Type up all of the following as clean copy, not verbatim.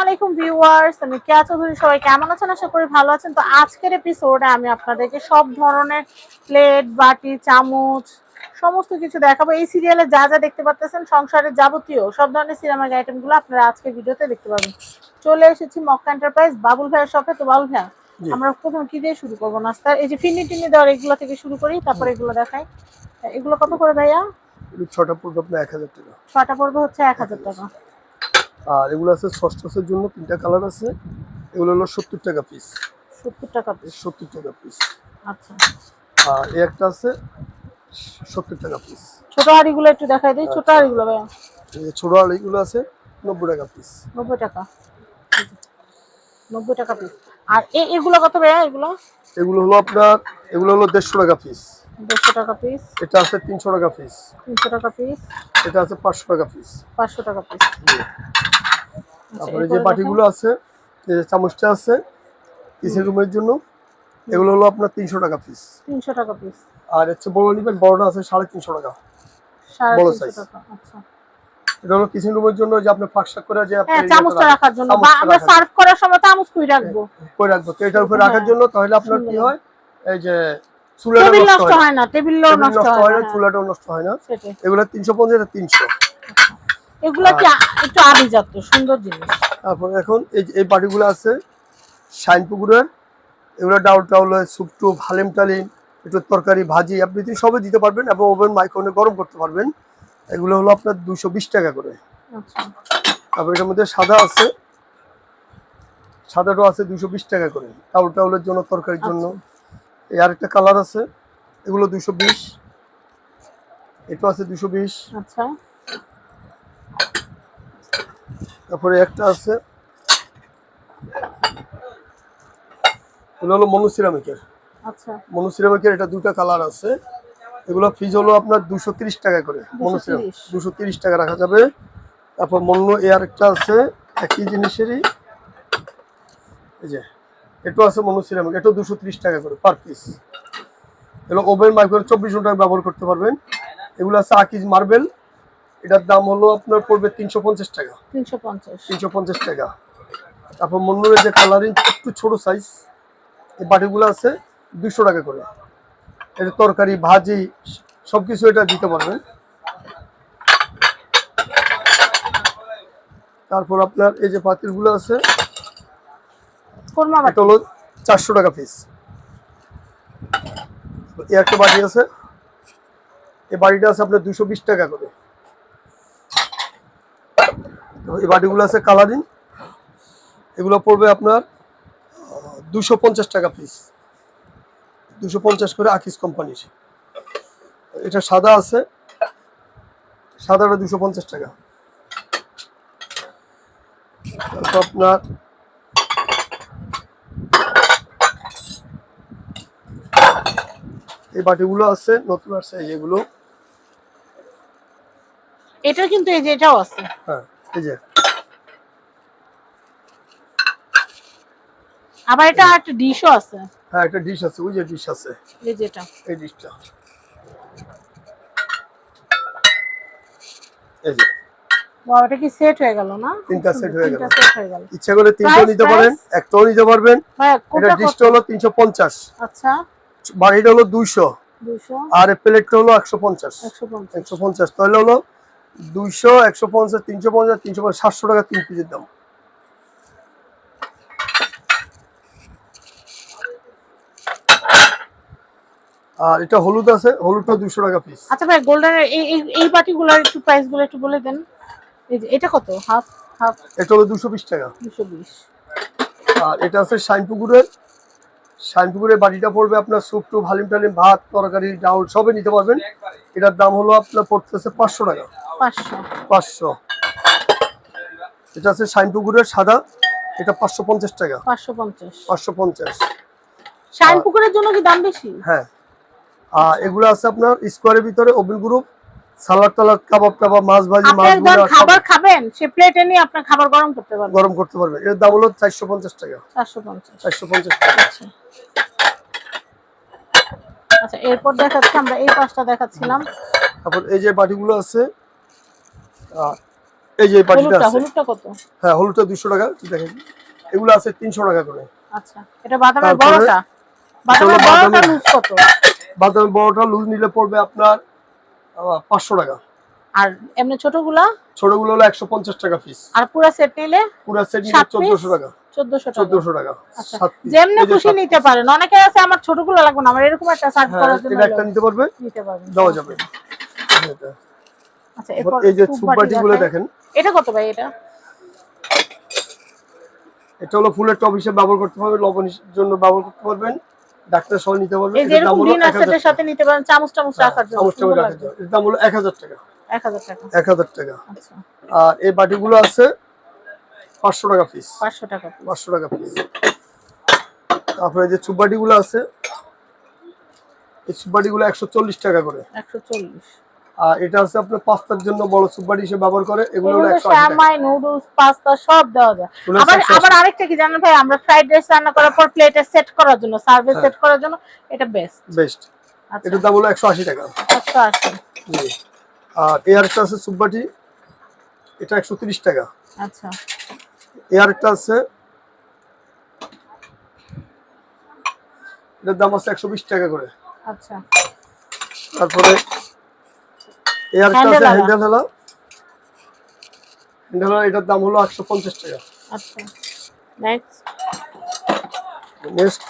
আলাইকুম ভিউয়ার্স, আমি কেয়া চৌধুরী। সবাই কেমন আছেন? আশা করি ভালো আছেন। তো আজকের এপিসোডে আমি আপনাদেরকে সব ধরনের প্লেট, বাটি, চামচ সমস্ত কিছু দেখাবো। এই সিরিয়ালে যা যা দেখতে পাচ্ছেন সংসারের যাবতীয় সব ধরনের সিরামিক আইটেমগুলো আপনারা আজকে ভিডিওতে দেখতে পাবেন। চলে এসেছি মক্কা এন্টারপ্রাইজ বাবুল ভাইয়ের শপে। তো বাবুল ভাইয়া, আমরা প্রথম কি দিয়ে শুরু করবো? নাস্তার এই যে ফিরনি টিনি দেওয়ার এগুলো থেকে শুরু করি, তারপর এগুলো দেখাই। এগুলো কত করে ভাইয়া? ছটা পড়বে আপনার 1000 টাকা। ছটা পড়বে হচ্ছে 1000 টাকা। আর এগুলো আছে সসের জন্য, তিনটা কালার আছে। এগুলো হলো 70 টাকা পিস। 70 টাকা পিস। 70 টাকা পিস। আচ্ছা। আর এই একটা আছে 70 টাকা পিস। ছোট হাড়িগুলো একটু দেখাই দিই। ছোট হাড়িগুলো ভাইয়া, এই যে ছোট হাড়িগুলো আছে 90 টাকা পিস। 90 টাকা। 90 টাকা পিস। আর এগুলো কত ভাইয়া? এগুলো হলো আপনার 150 টাকা পিস। 150 টাকা পিস। এটা আছে 300 টাকা পিস। 300 টাকা পিস। এটা আছে 500 টাকা পিস। 500 টাকা পিস। তারপরে যে বাটিগুলো আছে, এই যে চামচটা আছে কিচেন রুমের জন্য, এগুলো হলো আপনার 300 টাকা পিস। 300 টাকা পিস। আর হচ্ছে বড় নিবেন, বড়টা আছে 350 টাকা। বড় সাইজ। টাকা। আচ্ছা। এটা হলো কিচেন রুমের জন্য, যে আপনি ফাঁকশা করে যে আপনি চামচটা রাখার জন্য, বা আমরা সার্ভ করার সময় চামচ কই রাখবো। কই রাখবো তো এটার উপরে রাখার জন্য। তাহলে আপনার কি হয়, এই যে চুলাটা টেবিল নষ্ট হয় না, টেবিলও নষ্ট হয় না, চুলাটাও নষ্ট হয় না। এগুলো 350 এটা 300। এগুলো কি একটু আভিজাত্য সুন্দর জিনিস। তারপর এখন এই বাটিগুলো আছে শাইন পুকুরের। এগুলো ডাউল টাউল, স্যুপ টুপ, হালিম টালিম, একটু তরকারি ভাজি আপনি সবই দিতে পারবেন, এবং ওভেন মাইক্রোওভেনে গরম করতে পারবেন। এগুলো হলো আপনার 220 টাকা করে। আচ্ছা। তারপর এটার মধ্যে সাদা আছে, সাদাটাও আছে 220 টাকা করে, টাউল টাউলের জন্য, তরকারির জন্য। এই আরেকটা কালার আছে, এগুলো 220। এটা আছে 220। আচ্ছা। তারপরে একটা আছে, এগুলো হলো মনোসিরামিকের। আচ্ছা। মনোসিরামিকের এটা দুটো কালার আছে। এগুলো ফিজ হলো আপনার 230 টাকা করে। মনোসিরামিক 230 টাকা রাখা যাবে। তারপর মনো এয়ার একটা আছে একই জিনিসেরই, এই যে এটা আছে মনোসিরামিক, এটা 230 টাকা করে পার পিস। এগুলো ওভেন মাইক্রোওয়েভ 24 ঘন্টা ব্যবহার করতে পারবেন। এগুলো আছে আকিজ মার্বেল, এটার দাম হলো আপনার পড়বে 350 টাকা। 350 টাকা। তারপর মন্নুরের যে কালারিং একটু ছোট সাইজ, এই বাটিগুলো আছে 200 টাকা করে। এটা তরকারি ভাজি সবকিছু এটা দিতে পারবেন। তারপর আপনার এই যে পাতিলগুলো আছে, এটা হলো 400 টাকা পিস। এই একটা বাটি আছে, এই বাটিটা আছে আপনার 220 টাকা করে। এই বাটিগুলো আছে কালারিং, এগুলো পড়বে আপনার 250 টাকা পিস। 250 করে আকিজ কোম্পানির। এটা সাদা আছে, সাদাটা 250 টাকা। তারপর আপনার এই বাটিগুলো আছে নতুন আসছে, যেগুলো এটা কিন্তু এই যে এটাও আছে। হ্যাঁ, এই যে আবার এটা একটা ডিশও আছে। হ্যাঁ, একটা ডিশ আছে, ওই যে ডিশ আছে, এই যেটা, এই ডিশটা, এই যে এটা কি সেট হয়ে গেল না? তিনটা সেট হয়ে গেল। ইচ্ছা করে তিনটা নিতে পারেন, একটাও নিতে পারবেন। এটা ডিশটা হলো 350। আচ্ছা। বাড়িটা হলো 200, আর প্লেটটা হলো 150। 150 তাহলে হলো 200, 150, 350, 350, 700 টাকা 3 পিসের দাম। আর এটা হলুদ আছে, হলুদটা 200 টাকা পিস। আচ্ছা ভাই, গোল্ডেন এই বাটিগুলোর একটু প্রাইসগুলো একটু বলে দেন। এই যে এটা কত? হাফ হাফ এটা হলো 220 টাকা। 220। আর এটা আছে শাইনপুকুরের। শাইনপুকুরের বাটিটা পড়বে আপনার স্যুপ টুপ, হালিম টালিম, ভাত তরকারি ডাউল সবই নিতে পারবেন। এটার দাম হলো আপনার পড়তেছে 500 টাকা। 500। এটা আছে শাইনপুকুরের সাদা, এটা 550 টাকা। 550। শাইনপুকুরের জন্য কি দাম বেশি? হ্যাঁ। আর এগুলো আছে আপনার স্কোয়ারের ভিতরে, ওভেন গ্রুপ, সালাদ টালাদ, কাবাব টাবাব, মাছ ভাজি, মাছ ভুনা, খাবার খাবেন সে প্লেটে নিয়ে আপনি খাবার গরম করতে পারবেন। এর দাম হলো 450 টাকা। 450 টাকা। আচ্ছা, এরপর আমরা এই পাঁচটা দেখাচ্ছিলাম। তারপর এই যে বাটিগুলো আছে, এই যে এই বাটিটা আছে, হলুদটা কত? হ্যাঁ হলুদটা 200 টাকা দেখেন। এগুলো আছে 300 টাকা করে। আচ্ছা, এটা বাদামের তারপরে বড়টা, বাদামের বড়টা লুজ কত? বাদামের বড়টা লুজ নিলে পড়বে আপনার 500 টাকা। আর এমনি ছোটগুলা? ছোটগুলো হলো 150 টাকা পিস। আর পুরো সেট নিলে? পুরো সেট নিলে 1400 টাকা। 1400 টাকা। আচ্ছা, যেমনি খুশি নিতে পারেন। অনেকে আছে আমার ছোটগুলো লাগবে না, আমার এরকম একটা সার্ভ করার জন্য এটা একটা নিতে পারবেন, দেওয়া যাবে। আচ্ছা, এরপর এই যে সুপবাটিগুলো দেখেন, এটা কত ভাই? এটা হলো ফুলের টব হিসেবে ব্যবহার করতে পারবেন, লবণের জন্য ব্যবহার করতে পারবেন, ডাক্তার সহ নিতে পারবেন। এই যে এরকম ডিনার সেটের সাথে নিতে পারেন, চামচ রাখার জন্য। এর দাম হলো 1000 টাকা। 1000 টাকা। 1000 টাকা। আচ্ছা, আর এই বাটিগুলো আছে 500 টাকা পিস। 500 টাকা। 500 টাকা পিস। তারপরে যে সুপবাটিগুলো আছে, এই সুপবাটিগুলো 140 টাকা করে। 140। আর এটা আছে আপনার পাস্তার জন্য বড় সুপবাটি হিসেবে ব্যবহার করে, এগুলো হলো 180 টাকা। শামাই, নুডলস, পাস্তা সব দেওয়া যায়। আবার আরেকটা কি জানেন ভাই, আমরা ফ্রাইড রাইস রান্না করার পর প্লেটে সেট করার জন্য, সার্ভে সেট করার জন্য এটা বেস্ট। আচ্ছা, এটার দাম হলো 180 টাকা। 180। জি। আর এই আরেকটা আছে সুপবাটি, এটা 130 টাকা। আচ্ছা, এই আরেকটা আছে, এটার দাম আছে 120 টাকা করে। আচ্ছা, তারপরে এই আরেকটা আছে হ্যান্ডেল হেলা, এটার দাম হলো 150 টাকা। আচ্ছা, নেক্সট নেক্সট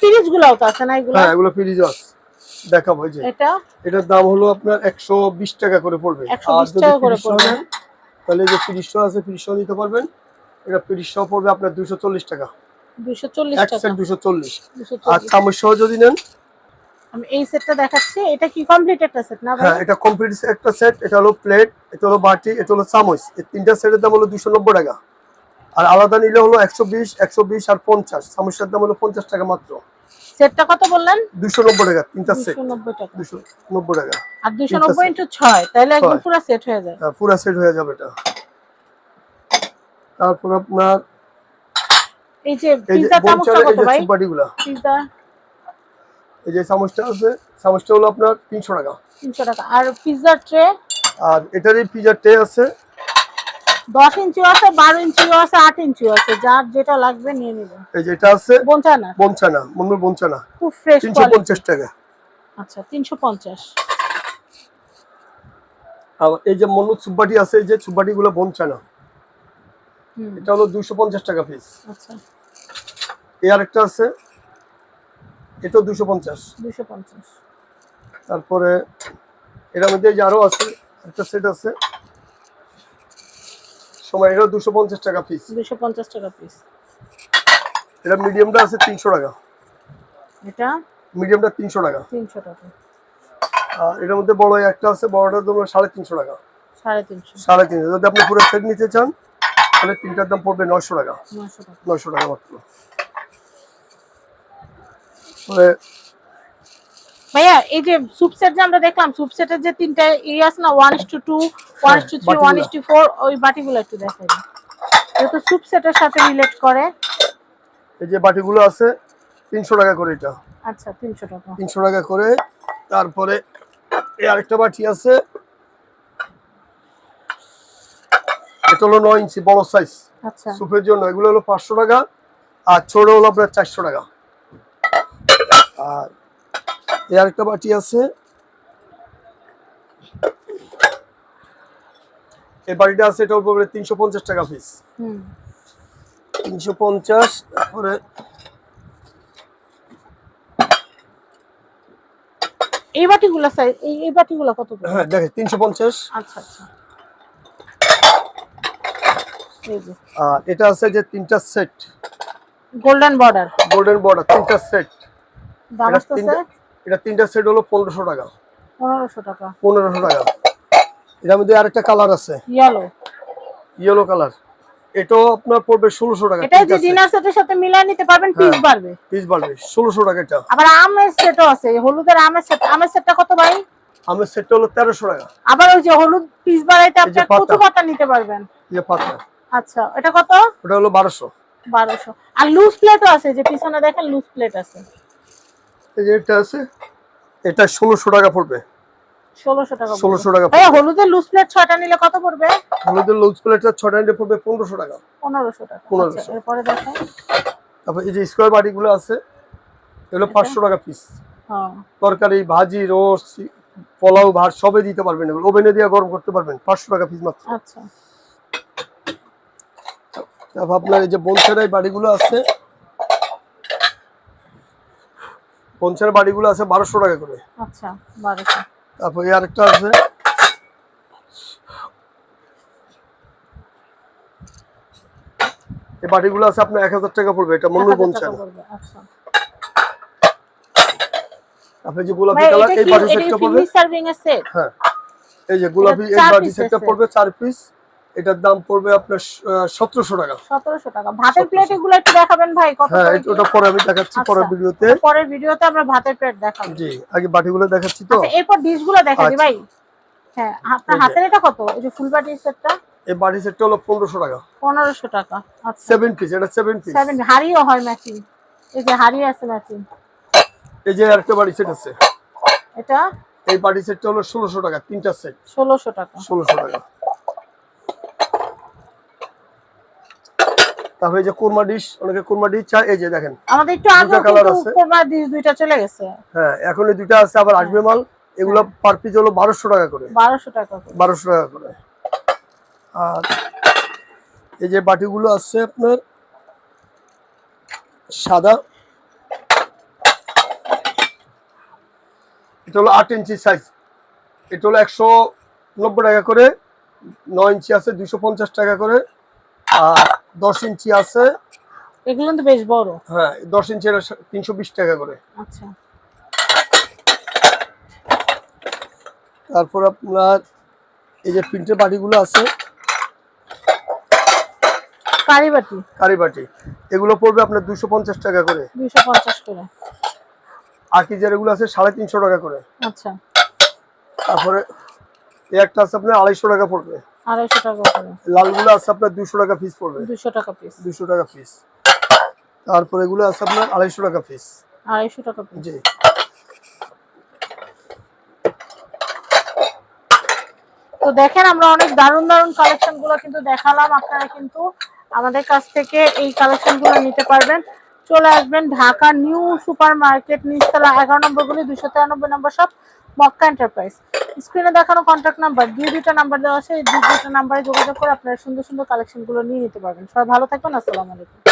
পিরিজ গুলাও তো আছে না? এগুলো? হ্যাঁ, এগুলো ফ্রিজও আছে, দেখাবো। এই যে এটার দাম হলো আপনার 120 টাকা করে পড়বে। আর যদি 30 নেন তাহলে যে 30 আছে 30 নিতে পারবেন। এটা 30 পড়বে আপনার 240 টাকা। 240 এক টাকা। সেট 240। আর চামচ সহ যদি নেন, আমি এই সেটটা দেখাচ্ছি, এটা কি কমপ্লিট একটা সেট না ভাই? হ্যাঁ, এটা কমপ্লিট একটা সেট। এটা হলো প্লেট, এটা হলো বাটি, এটা হলো চামচ। এই তিনটা সেটের দাম হলো 290 টাকা। আর আলাদা নিলে হলো 120 আর 50। চামচের দাম হলো 50 টাকা মাত্র। সেটটা কত বললেন? 290 টাকা তিনটা সেট। 290 টাকা। 290 টাকা। আর 290 × 6 তাহলে একদম পুরো সেট হয়ে যায়। হ্যাঁ, পুরো সেট হয়ে যাবে এটা। তারপর আপনার এই যে পিজ্জা চামচটা কত ভাই? সুপবাটিগুলো পিজ্জা, এই যে চামচটা আছে, চামচটা হলো আপনার 300 টাকা। 300 টাকা। আর পিজ্জার ট্রে? আর এটারই পিজ্জার ট্রে আছে 10 ইঞ্চিও আছে, 12 ইঞ্চিও আছে, 8 ইঞ্চিও আছে, যার যেটা লাগবে নিয়ে নেবেন। এই যে এটা আছে বনচানা, মন্নুর বনচানা, খুব ফ্রেশ, 350 টাকা। আচ্ছা, 350। আর এই যে মন্নুর সুপবাটি আছে, এই যে সুপবাটিগুলো বনচানা, এটা হলো 250 টাকা পিস। আচ্ছা, এই আরেকটা আছে, এটা 250। তারপরে এর মধ্যে যে আরো আছে একটা সেট আছে সময়, এটা 250 টাকা পিস। 250 টাকা পিস। এটা মিডিয়ামটা আছে 300 টাকা। এটা মিডিয়ামটা 300 টাকা। 300 টাকা। আর এর মধ্যে বড় একটা আছে, বড়টার দাম 350 টাকা। 350 যদি আপনি পুরো সেট নিতে চান তাহলে তিনটার দাম পড়বে 900 টাকা। 900 টাকা মাত্র। ভাইয়া এই যে সুপ সেট যে আমরা দেখলাম, সুপ সেটের যে তিনটা আছে না, 1:2, 1:3, 1:4, ওই বাটিগুলো একটু দেখাই দিন, যেহেতু সুপ সেটের সাথে রিলেট করে। এই যে বাটিগুলো আছে 300 টাকা করে এটা। আচ্ছা, 300 টাকা। 300 টাকা করে। তারপরে এই আরেকটা বাটি আছে, এটা হলো 9 ইঞ্চি বড় সাইজ। আচ্ছা, সুপের জন্য এগুলো হলো 500 টাকা। আর ছোট হলো আপনার 400 টাকা। আর এই আরেকটা বাটি আছে, এই বাটিটা আছে, এটা উপরে 350 টাকা পিস। 350। তারপরে এই বাটিগুলো সাইজ, এই বাটিগুলো কত করে? হ্যাঁ দেখেন 350। আচ্ছা আচ্ছা, এই যে আর এটা আছে যে তিনটা সেট, গোল্ডেন বর্ডার তিনটা সেট। দাম আছে, এটা তিনটা সেট হলো 1500 টাকা। 1500 টাকা। 1500 টাকা। এর মধ্যে আরেকটা কালার আছে, ইয়েলো কালার, এটাও আপনার পড়বে 1600 টাকা। এটা যে ডিনার সেটের সাথে মিলাই নিতে পারবেন, পিস বাড়বে 1600 টাকা এটা। আবার আমের সেটও আছে, হলুদের আমের সেটটা কত ভাই? আমের সেটটা হলো 1300 টাকা। আবার ওই যে হলুদ পিস বাড়াইতে আপনি কত পাতা নিতে পারবেন? এই পাতা। আচ্ছা, এটা কত? ওটা হলো 1200। আর লুজ প্লেটও আছে, যে পিছনে দেখেন লুজ প্লেট আছে। এই যে এটা আছে, এটা 1600 টাকা পড়বে। 1600 টাকা। 1600 টাকা। ভাই হলুদের লুজ প্লেট 6টা নিলে কত পড়বে? হলুদের লুজ প্লেটটা 6টা নিলে পড়বে 1500 টাকা। 1500 টাকা। 1500। আচ্ছা এরপরে দেখেন। তারপর এই যে স্কয়ার বাটিগুলো আছে, এগুলো 500 টাকা পিস। হ্যাঁ। তরকারি, ভাজি, রোস্ট, পোলাও, ভাত সবই দিতে পারবেন, এগুলো ওভেনে দিয়ে গরম করতে পারবেন, 500 টাকা পিস মাত্র। আচ্ছা। তারপর আপনার এই যে বনসেরাই বাড়িগুলো আছে, বনসেরাই বাড়িগুলো আছে 1200 টাকা করে। আচ্ছা 1200। তারপর এই আরেকটা আছে, এই বাড়িগুলো আছে আপনার 1000 টাকা পড়বে, এটা মন্নুর বনসেরাই। আচ্ছা। আপনি যে গোলাপি কালার এই বাড়ি সেটটা পড়বে, সার্ভিং এর সেট। হ্যাঁ এই যে গোলাপি এই বাড়ি সেটটা পড়বে 4 পিস, এটার দাম পড়বে আপনার 1700 টাকা। 1700 টাকা। ভাতের প্লেট এগুলো একটু দেখাবেন ভাই কত করে? হ্যাঁ ওটা পরে আমি দেখাচ্ছি পরের ভিডিওতে। পরের ভিডিওতে আমরা ভাতের প্লেট দেখাবো। জি আগে বাটিগুলো দেখাচ্ছি তো। আচ্ছা এরপর ডিশগুলো দেখাই ভাই। হ্যাঁ আপনার হাতের এটা কত? এই যে ফুল বাটি সেটটা? এই বাটি সেটটা হলো 1500 টাকা। 1500 টাকা। আচ্ছা 7 পিস, এটা 7 পিস। 7 হাড়িও হয় ম্যাচিং। এই যে হাড়ি আছে ম্যাচিং। এই যে আরেকটা বাটি সেট আছে, এটা এই বাটি সেটটা হলো 1600 টাকা, তিনটা সেট 1600 টাকা। 1600 টাকা। তারপরে এই যে কুরমা ডিশ, অনেকে কুরমা ডিশ চায়, এই যে দেখেন আমাদের একটু আগে কিন্তু কোরমা ডিশ দুইটা চলে গেছে। হ্যাঁ এখন এই দুইটা আছে, আবার আসবে মাল। এগুলো পার পিস হলো 1200 টাকা করে। 1200 টাকা করে। 1200 টাকা করে। আর এই যে বাটিগুলো আছে আপনার সাদা, এটা হলো 8 ইঞ্চি সাইজ, এটা হলো 190 টাকা করে। 9 ইঞ্চি আছে 250 টাকা করে, আর 10 ইঞ্চি আছে, এগুলো তো বেশ বড়। হ্যাঁ 10 ইঞ্চি 320 টাকা করে। আচ্ছা। তারপর আপনার এই যে প্রিন্টের বাটিগুলো আছে, কারি বাটি, কারি বাটি, এগুলো পড়বে আপনার 250 টাকা করে। 250 করে। আকিজের এগুলো আছে 350 টাকা করে। আচ্ছা। তারপরে এই একটা আছে আপনার 250 টাকা পড়বে। 250 টাকা করে। লালগুলো আছে আপনার 200 টাকা পিস পড়বে। 200 টাকা পিস। 200 টাকা পিস। তারপর এগুলো আছে আপনার 250 টাকা পিস। 250 টাকা পিস। জি। তো দেখেন আমরা অনেক দারুণ দারুণ কালেকশন গুলো কিন্তু দেখালাম, আপনারা কিন্তু আমাদের কাছ থেকে এই কালেকশন গুলো নিতে পারবেন। চলে আসবেন ঢাকা নিউ সুপার মার্কেট, নিচতলা 11 নম্বর গলি, 293 নম্বর শপ, মক্কা এন্টারপ্রাইজ। স্ক্রিনে দেখানো কন্ট্যাক্ট নাম্বার, দুইটা নাম্বার দেওয়া আছে, এই দুইটা নাম্বারে যোগাযোগ করে আপনারা সুন্দর সুন্দর কালেকশন গুলো নিয়ে নিতে পারবেন। সবাই ভালো থাকবেন, আসসালামু আলাইকুম।